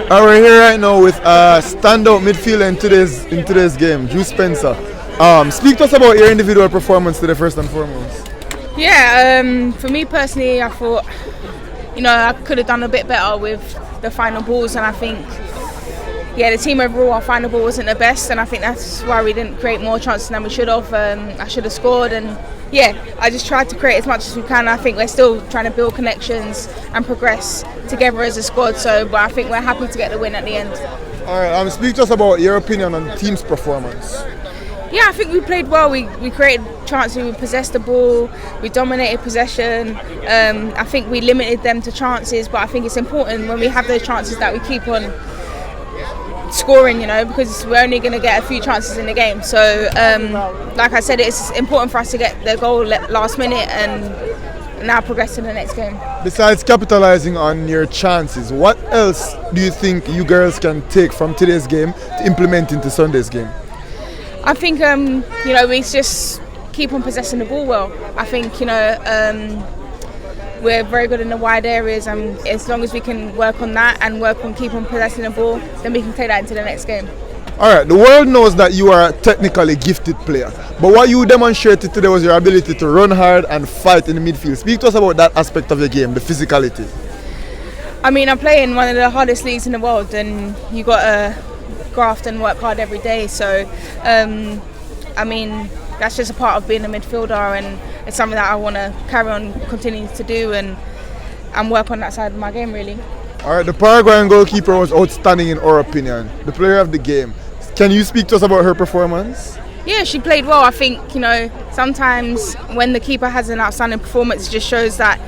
We're here right now with standout midfielder in today's game, Drew Spencer. Speak to us about your individual performance today, first and foremost. Yeah, for me personally, I thought, I could have done a bit better with the final balls, and I think, the team overall, our final ball wasn't the best, and I think that's why we didn't create more chances than we should have. I should have scored, and I just tried to create as much as we can. I think we're still trying to build connections and progress together as a squad, but I think we're happy to get the win at the end. Alright, speak to us about your opinion on the team's performance. Yeah, I think we played well. We created chances, we possessed the ball, we dominated possession. I think we limited them to chances, but I think it's important when we have those chances that we keep on scoring, because we're only going to get a few chances in the game. So, like I said, it's important for us to get the goal last minute and now progress to the next game. Besides capitalizing on your chances, what else do you think you girls can take from today's game to implement into Sunday's game? I think, we just keep on possessing the ball well. I think, we're very good in the wide areas, and as long as we can work on that and work on keep on possessing the ball, then we can take that into the next game. Alright, the world knows that you are a technically gifted player, but what you demonstrated today was your ability to run hard and fight in the midfield. Speak to us about that aspect of the game, the physicality. I mean, I play in one of the hardest leagues in the world, and you got to graft and work hard every day. So, that's just a part of being a midfielder, and it's something that I want to carry on continuing to do and work on that side of my game, really. Alright, the Paraguayan goalkeeper was outstanding in our opinion, the player of the game. Can you speak to us about her performance? Yeah, she played well. I think, sometimes when the keeper has an outstanding performance, it just shows that,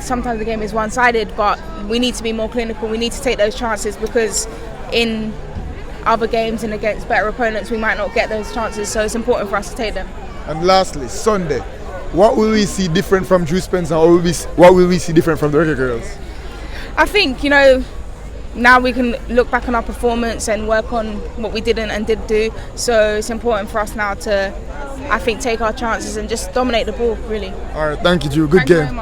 sometimes the game is one-sided, but we need to be more clinical. We need to take those chances, because in other games and against better opponents we might not get those chances, so it's important for us to take them. And lastly, Sunday, what will we see different from Drew Spencer, or what will we see different from the Reggae girls? I think, now we can look back on our performance and work on what we didn't and did do, so it's important for us now to, I think, take our chances and just dominate the ball, really. Alright, thank you, Drew. Good game.